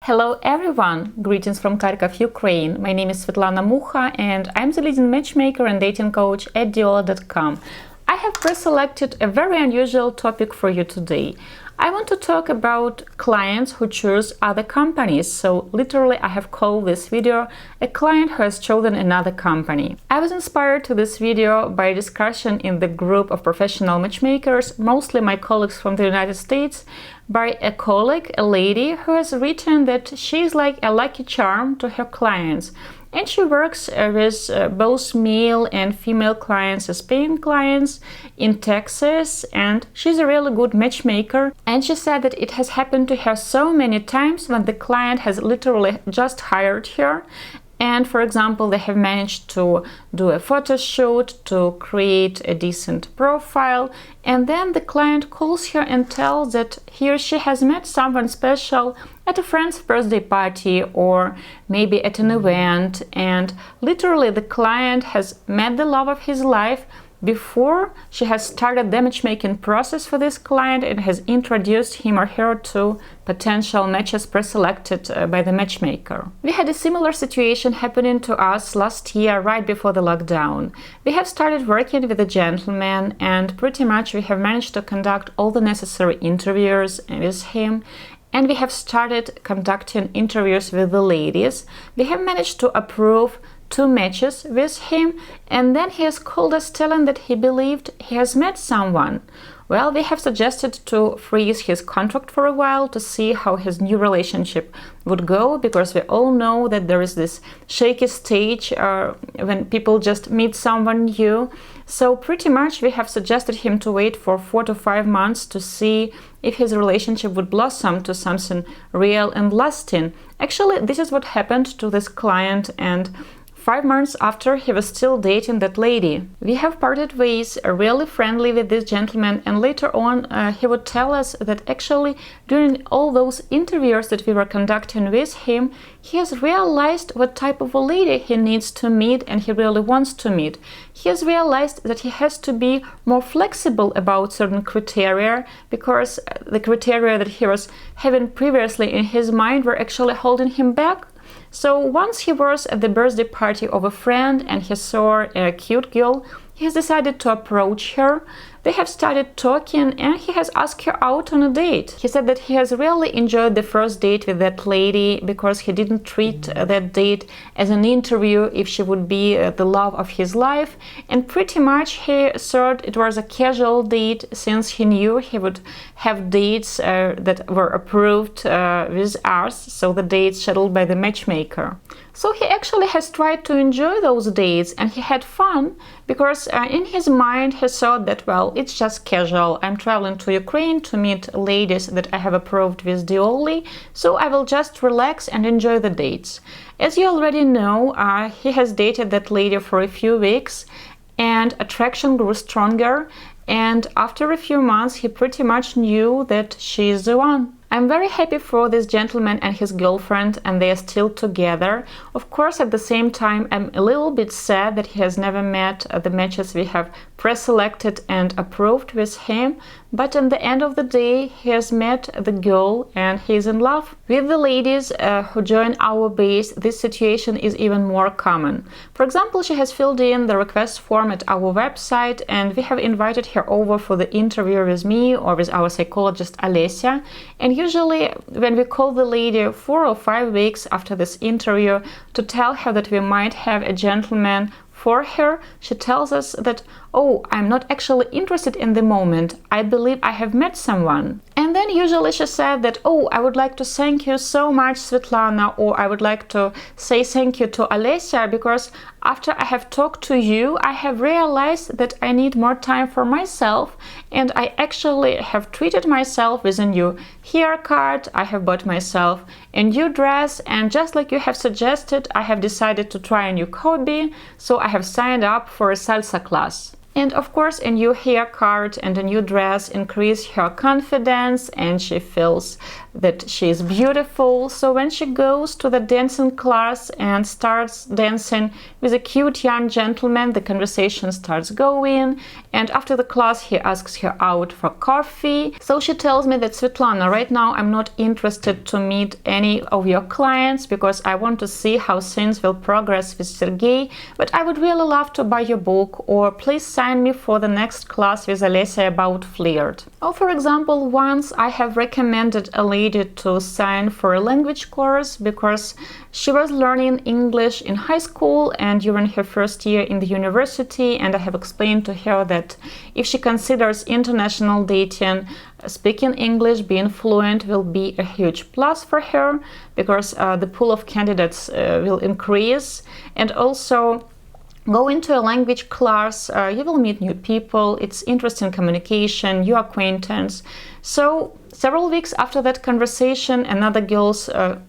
Hello everyone! Greetings from Kharkov, Ukraine. My name is Svetlana Mucha and I'm the leading matchmaker and dating coach at Diolli.com. I have pre-selected a very unusual topic for you today. I want to talk about clients who choose other companies. So literally I have called this video a client who has chosen another company. I was inspired to this video by a discussion in the group of professional matchmakers, mostly my colleagues from the United States, by a colleague, a lady, who has written that she is like a lucky charm to her clients. And she works with both male and female clients as paying clients in Texas, and she's a really good matchmaker. And she said that it has happened to her so many times when the client has literally just hired her. And for example, they have managed to do a photo shoot, to create a decent profile, and then the client calls her and tells that he or she has met someone special at a friend's birthday party or maybe at an event, and literally the client has met the love of his life before she has started the matchmaking process for this client and has introduced him or her to potential matches pre-selected by the matchmaker. We had a similar situation happening to us last year right before the lockdown. We have started working with a gentleman and pretty much we have managed to conduct all the necessary interviews with him. And we have started conducting interviews with the ladies. We have managed to approve 2 matches with him, and then he has called us telling that he believed he has met someone. Well, we have suggested to freeze his contract for a while to see how his new relationship would go, because we all know that there is this shaky stage when people just meet someone new. So pretty much we have suggested him to wait for 4 to 5 months to see if his relationship would blossom to something real and lasting. Actually, this is what happened to this client, and 5 months after, he was still dating that lady. We have parted ways, really friendly with this gentleman, and later on he would tell us that actually during all those interviews that we were conducting with him, he has realized what type of a lady he needs to meet and he really wants to meet. He has realized that he has to be more flexible about certain criteria, because the criteria that he was having previously in his mind were actually holding him back. So once he was at the birthday party of a friend and he saw a cute girl, he has decided to approach her. They have started talking and he has asked her out on a date. He said that he has really enjoyed the first date with that lady because he didn't treat that date as an interview if she would be the love of his life, and pretty much he thought it was a casual date since he knew he would have dates that were approved with us, so the dates scheduled by the matchmaker. So he actually has tried to enjoy those dates and he had fun because in his mind he thought that, well, it's just casual. I'm traveling to Ukraine to meet ladies that I have approved with Diolli, so I will just relax and enjoy the dates. As you already know, he has dated that lady for a few weeks and attraction grew stronger, and after a few months he pretty much knew that she is the one. I'm very happy for this gentleman and his girlfriend, and they are still together. Of course, at the same time, I'm a little bit sad that he has never met the matches we have pre-selected and approved with him, but in the end of the day, he has met the girl and he is in love. With the ladies who join our base, this situation is even more common. For example, she has filled in the request form at our website, and we have invited her over for the interview with me or with our psychologist Alessia. And usually when we call the lady 4 or 5 weeks after this interview to tell her that we might have a gentleman for her, she tells us that, oh, I'm not actually interested in the moment. I believe I have met someone. And then usually she said that, oh, I would like to thank you so much, Svetlana, or I would like to say thank you to Alessia, because after I have talked to you, I have realized that I need more time for myself, and I actually have treated myself with a new haircut, I have bought myself a new dress, and just like you have suggested, I have decided to try a new hobby, so I have signed up for a salsa class. And of course, a new haircut and a new dress increase her confidence, and she feels that she is beautiful. So when she goes to the dancing class and starts dancing with a cute young gentleman, the conversation starts going, and after the class he asks her out for coffee. So she tells me that, Svetlana, right now I'm not interested to meet any of your clients because I want to see how things will progress with Sergey, but I would really love to buy your book, or please sign me for the next class with Alessia about flirt. Or for example, once I have recommended a lady to sign for a language course because she was learning English in high school and during her first year in the university, and I have explained to her that if she considers international dating, speaking English, being fluent will be a huge plus for her because the pool of candidates will increase, and also go into a language class, you will meet new people, it's interesting communication, new acquaintance. So several weeks after that conversation, another girl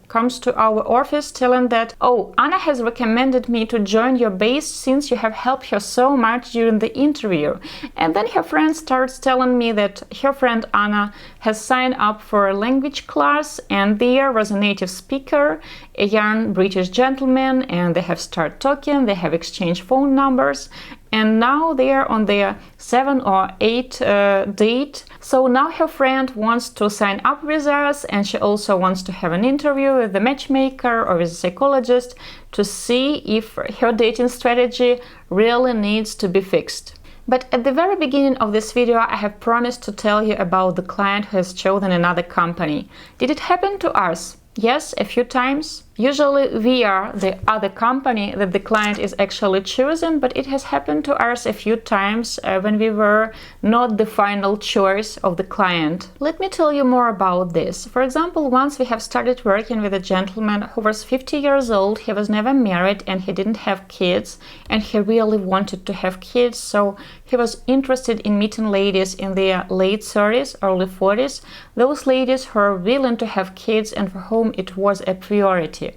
comes to our office telling that, oh, Anna has recommended me to join your base since you have helped her so much during the interview. And then her friend starts telling me that her friend Anna has signed up for a language class, and there was a native speaker, a young British gentleman, and they have started talking, they have exchanged phone numbers, and now they are on their 7th or 8th date. So now her friend wants to sign up with us, and she also wants to have an interview with the matchmaker or with a psychologist to see if her dating strategy really needs to be fixed. But at the very beginning of this video, I have promised to tell you about the client who has chosen another company. Did it happen to us? Yes, a few times. Usually we are the other company that the client is actually choosing, but it has happened to us a few times when we were not the final choice of the client. Let me tell you more about this. For example, once we have started working with a gentleman who was 50 years old, he was never married and he didn't have kids, and he really wanted to have kids, so he was interested in meeting ladies in their late 30s, early 40s, those ladies who are willing to have kids and for whom it was a priority.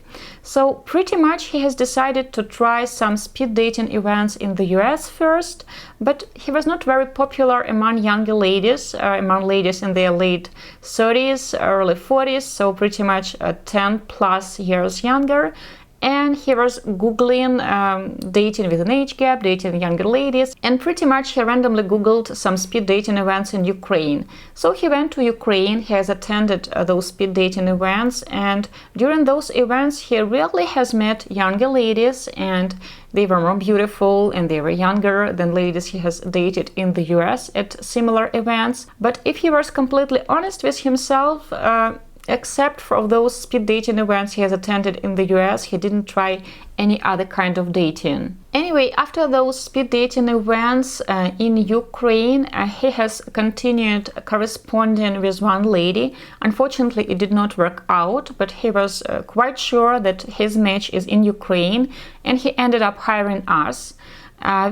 So pretty much he has decided to try some speed dating events in the US first, but he was not very popular among younger ladies, among ladies in their late 30s, early 40s, so pretty much 10 plus years younger. And he was googling dating with an age gap, dating younger ladies, and pretty much he randomly googled some speed dating events in Ukraine. So he went to Ukraine, he has attended those speed dating events, and during those events he really has met younger ladies, and they were more beautiful and they were younger than ladies he has dated in the US at similar events. But if he was completely honest with himself, except for those speed dating events he has attended in the US, he didn't try any other kind of dating. Anyway, after those speed dating events in Ukraine, he has continued corresponding with one lady. Unfortunately, it did not work out, but he was quite sure that his match is in Ukraine, and he ended up hiring us.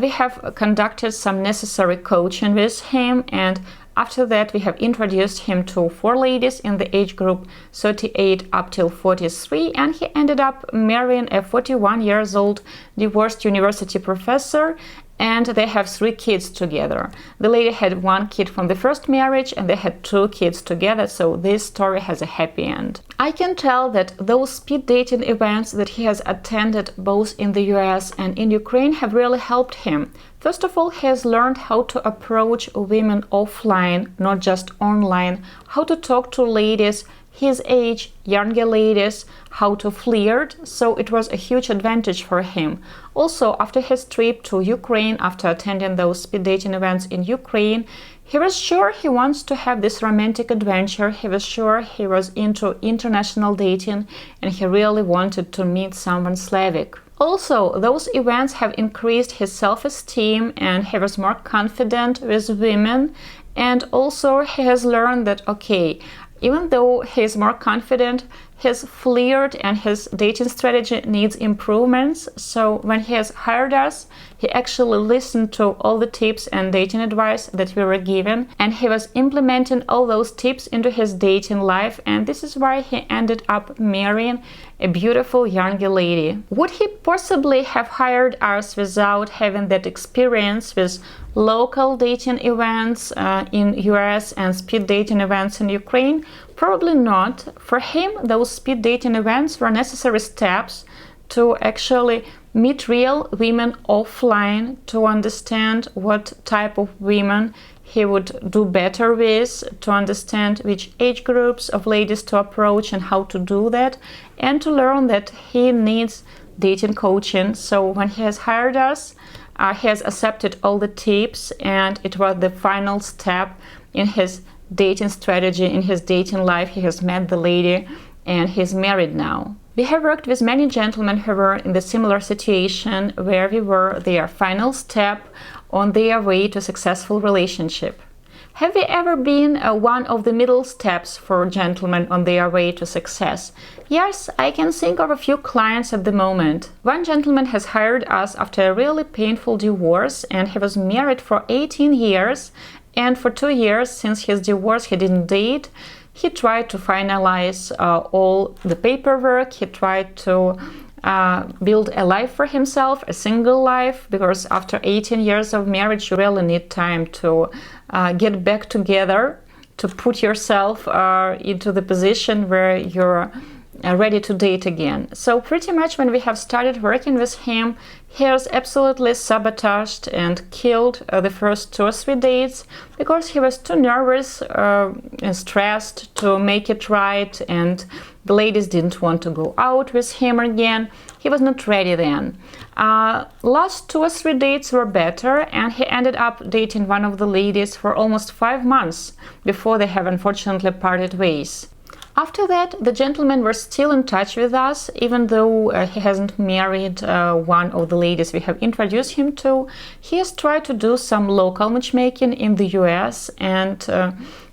We have conducted some necessary coaching with him, and after that, we have introduced him to 4 ladies in the age group 38 up till 43, and he ended up marrying a 41 years old divorced university professor, and they have 3 kids together. The lady had 1 kid from the first marriage, and they had 2 kids together, so this story has a happy end. I can tell that those speed dating events that he has attended both in the US and in Ukraine have really helped him. First of all, he has learned how to approach women offline, not just online, how to talk to ladies his age, younger ladies, how to flirt, so it was a huge advantage for him. Also, after his trip to Ukraine, after attending those speed dating events in Ukraine, he was sure he wants to have this romantic adventure, he was sure he was into international dating, and he really wanted to meet someone Slavic. Also, those events have increased his self-esteem, and he was more confident with women, and also he has learned that, okay, Even though he is more confident, his flirt and his dating strategy needs improvements. So when he has hired us, he actually listened to all the tips and dating advice that we were given, and he was implementing all those tips into his dating life, and this is why he ended up marrying a beautiful younger lady. Would he possibly have hired us without having that experience with local dating events in US and speed dating events in Ukraine? Probably not. For him, those speed dating events were necessary steps to actually meet real women offline, to understand what type of women he would do better with, to understand which age groups of ladies to approach and how to do that, and to learn that he needs dating coaching. So when he has hired us, he has accepted all the tips, and it was the final step in his dating strategy, in his dating life. He has met the lady and he's married now. We have worked with many gentlemen who were in the similar situation, where we were their final step on their way to a successful relationship. Have we ever been one of the middle steps for gentlemen on their way to success? Yes, I can think of a few clients at the moment. One gentleman has hired us after a really painful divorce, and he was married for 18 years, and for 2 years since his divorce he didn't date. He tried to finalize all the paperwork. He tried to build a life for himself, a single life, because after 18 years of marriage you really need time to get back together, to put yourself into the position where you're ready to date again. So pretty much when we have started working with him, he has absolutely sabotaged and killed the first 2 or 3 dates, because he was too nervous and stressed to make it right, and the ladies didn't want to go out with him again. He was not ready then. Last 2 or 3 dates were better, and he ended up dating one of the ladies for almost 5 months before they have unfortunately parted ways. After that, the gentlemen were still in touch with us, even though he hasn't married one of the ladies we have introduced him to. He has tried to do some local matchmaking in the US, and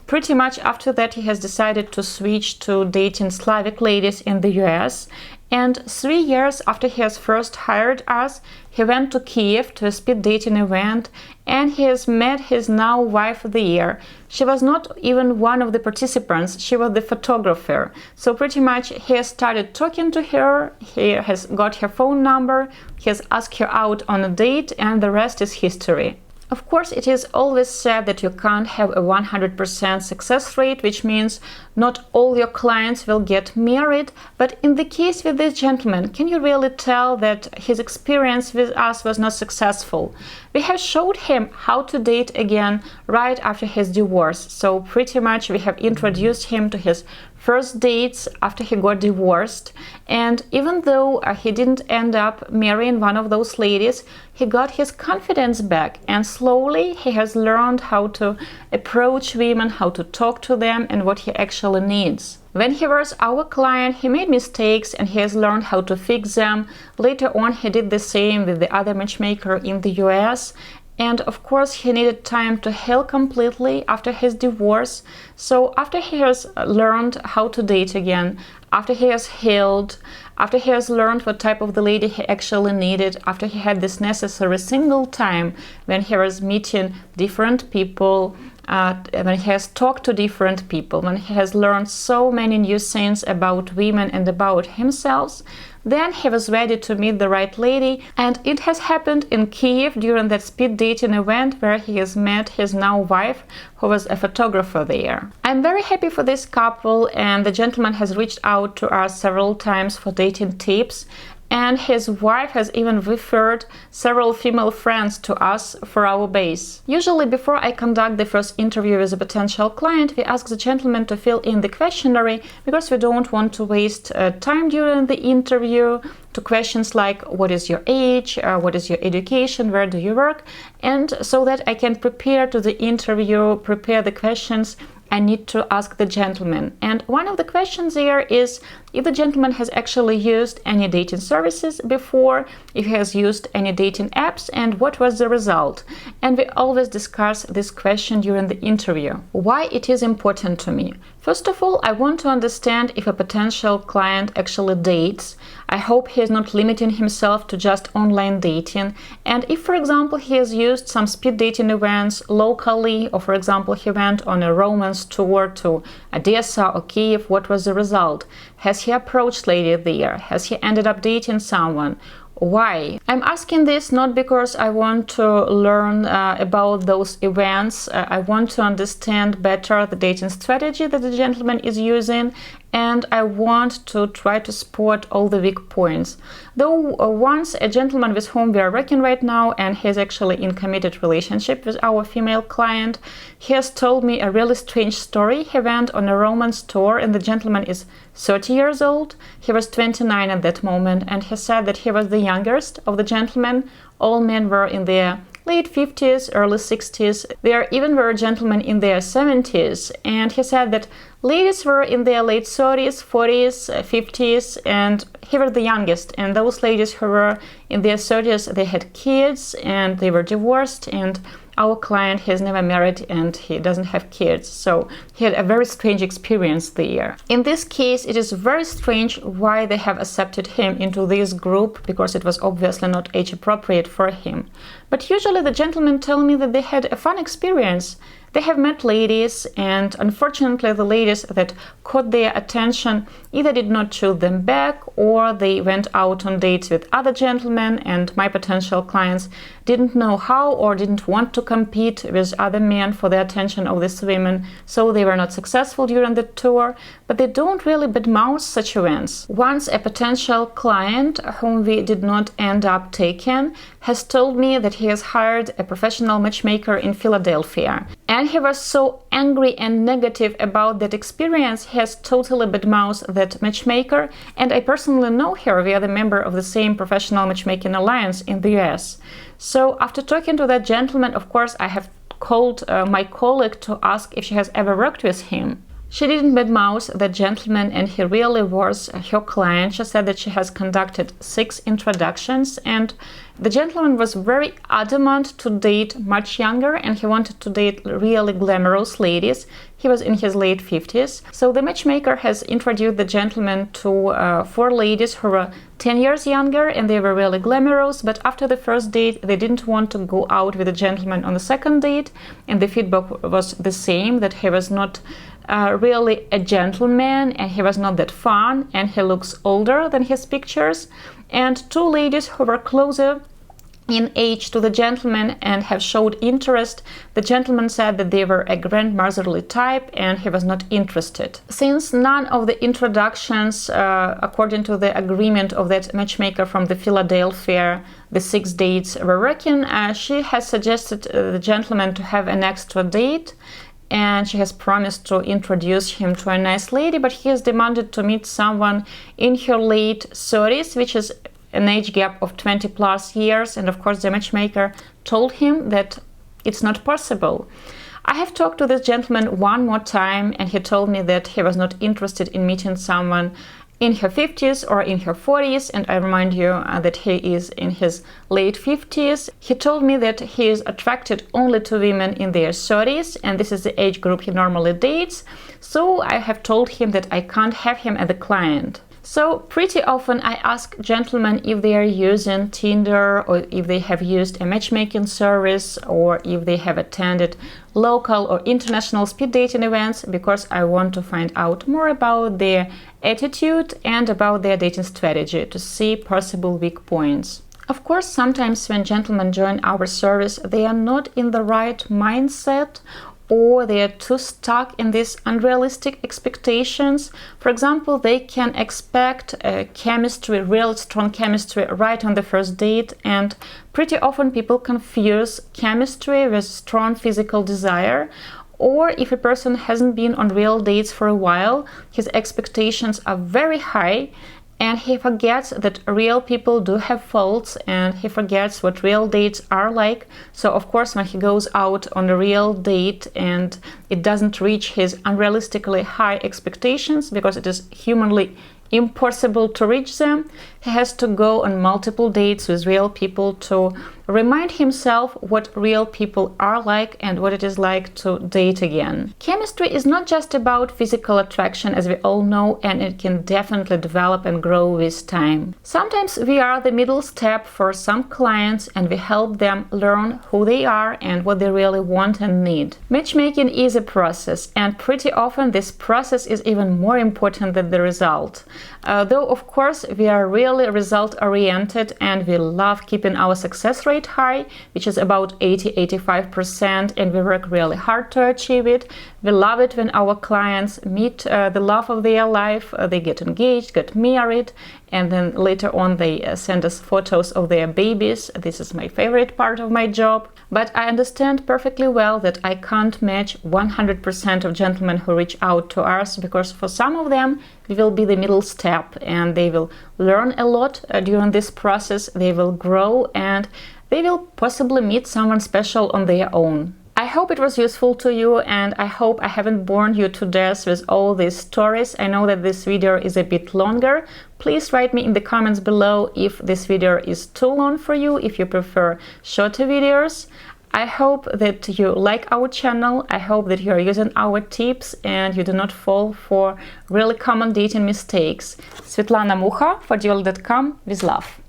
pretty much after that he has decided to switch to dating Slavic ladies in the US. And 3 years after he has first hired us, he went to Kiev to a speed dating event, and he has met his now wife of the year. She was not even one of the participants, she was the photographer. So pretty much he has started talking to her, he has got her phone number, he has asked her out on a date, and the rest is history. Of course, it is always said that you can't have a 100% success rate, which means not all your clients will get married. But in the case with this gentleman, can you really tell that his experience with us was not successful? We have showed him how to date again right after his divorce. So pretty much we have introduced him to his first dates after he got divorced, and even though he didn't end up marrying one of those ladies, he got his confidence back, and slowly he has learned how to approach women, how to talk to them, and what he actually needs. When he was our client, he made mistakes and he has learned how to fix them. Later on, he did the same with the other matchmaker in the US. And of course, he needed time to heal completely after his divorce. So after he has learned how to date again, after he has healed, after he has learned what type of the lady he actually needed, after he had this necessary single time when he was meeting different people, when he has talked to different people, when he has learned so many new things about women and about himself, then he was ready to meet the right lady, and it has happened in Kiev during that speed dating event where he has met his now wife, who was a photographer there. I'm very happy for this couple, and the gentleman has reached out to us several times for dating tips, and his wife has even referred several female friends to us for our base. Usually before I conduct the first interview with a potential client, we ask the gentleman to fill in the questionnaire, because we don't want to waste time during the interview to questions like what is your age, what is your education, where do you work, and so that I can prepare to the interview, prepare the questions I need to ask the gentleman. And one of the questions here is if the gentleman has actually used any dating services before, if he has used any dating apps, and what was the result. And we always discuss this question during the interview. Why it is important to me? First of all, I want to understand if a potential client actually dates. I hope he is not limiting himself to just online dating. And if, for example, he has used some speed dating events locally, or for example, he went on a romance tour to Odessa or Kiev, what was the result? Has he approached lady there? Has he ended up dating someone? Why? I'm asking this not because I want to learn about those events. I want to understand better the dating strategy that the gentleman is using, and I want to try to spot all the weak points. Though once a gentleman with whom we are working right now, and he is actually in committed relationship with our female client, he has told me a really strange story. He went on a romance tour, and the gentleman is 30 years old. He was 29 at that moment, and he said that he was the youngest of the gentlemen. All men were in their late 50s, early 60s. There even were gentlemen in their 70s. And he said that ladies were in their late 30s, 40s, 50s, and he was the youngest. And those ladies who were in their 30s, they had kids and they were divorced. And our client has never married and he doesn't have kids, so he had a very strange experience there. In this case, it is very strange why they have accepted him into this group, because it was obviously not age appropriate for him. But usually the gentlemen tell me that they had a fun experience. They have met ladies, and unfortunately the ladies that caught their attention either did not choose them back, or they went out on dates with other gentlemen, and my potential clients didn't know how or didn't want to compete with other men for the attention of these women, so they were not successful during the tour. But they don't really badmouth such events. Once a potential client whom we did not end up taking has told me that he has hired a professional matchmaker in Philadelphia. And he was so angry and negative about that experience, he has totally badmouthed that matchmaker. And I personally know her. We are the member of the same professional matchmaking alliance in the US. So after talking to that gentleman, of course, I have called my colleague to ask if she has ever worked with him. She didn't badmouth that gentleman, and he really was her client. She said that she has conducted 6 introductions, and the gentleman was very adamant to date much younger, and he wanted to date really glamorous ladies. He was in his late 50s. So the matchmaker has introduced the gentleman to 4 ladies who were 10 years younger, and they were really glamorous. But after the first date, they didn't want to go out with the gentleman on the second date, and the feedback was the same, that he was not really a gentleman, and he was not that fun, and he looks older than his pictures. And 2 ladies who were closer in age to the gentleman and have showed interest, the gentleman said that they were a grandmotherly type and he was not interested. Since none of the introductions, according to the agreement of that matchmaker from the Philadelphia, the 6 dates were working, she has suggested the gentleman to have an extra date, and she has promised to introduce him to a nice lady, but he has demanded to meet someone in her late 30s, which is an age gap of 20 plus years. And of course the matchmaker told him that it's not possible. I have talked to this gentleman one more time, and he told me that he was not interested in meeting someone in her 50s or in her 40s, and I remind you that he is in his late 50s. He told me that he is attracted only to women in their 30s, and this is the age group he normally dates. So I have told him that I can't have him as a client. So pretty often I ask gentlemen if they are using Tinder, or if they have used a matchmaking service, or if they have attended local or international speed dating events, because I want to find out more about their attitude and about their dating strategy to see possible weak points. Of course, sometimes when gentlemen join our service, they are not in the right mindset, or they are too stuck in these unrealistic expectations. For example, they can expect chemistry, real strong chemistry right on the first date, and pretty often people confuse chemistry with strong physical desire. Or if a person hasn't been on real dates for a while, his expectations are very high, And he forgets that real people do have faults, and he forgets what real dates are like. So of course, when he goes out on a real date and it doesn't reach his unrealistically high expectations, because it is humanly impossible to reach them, he has to go on multiple dates with real people to remind himself what real people are like and what it is like to date again. Chemistry is not just about physical attraction, as we all know, and it can definitely develop and grow with time. Sometimes we are the middle step for some clients, and we help them learn who they are and what they really want and need. Matchmaking is a process, and pretty often this process is even more important than the result. Though of course we are really result-oriented and we love keeping our success rate high, which is about 80-85%, and we work really hard to achieve it. We love it when our clients meet the love of their life, they get engaged, get married, and then later on they send us photos of their babies. This is my favorite part of my job. But I understand perfectly well that I can't match 100% of gentlemen who reach out to us, because for some of them we will be the middle step, and they will learn a lot during this process, they will grow, and they will possibly meet someone special on their own. I hope it was useful to you, and I hope I haven't bored you to death with all these stories. I know that this video is a bit longer. Please write me in the comments below if this video is too long for you, if you prefer shorter videos. I hope that you like our channel. I hope that you are using our tips and you do not fall for really common dating mistakes. Svetlana Mukha for Diolli.com, with love.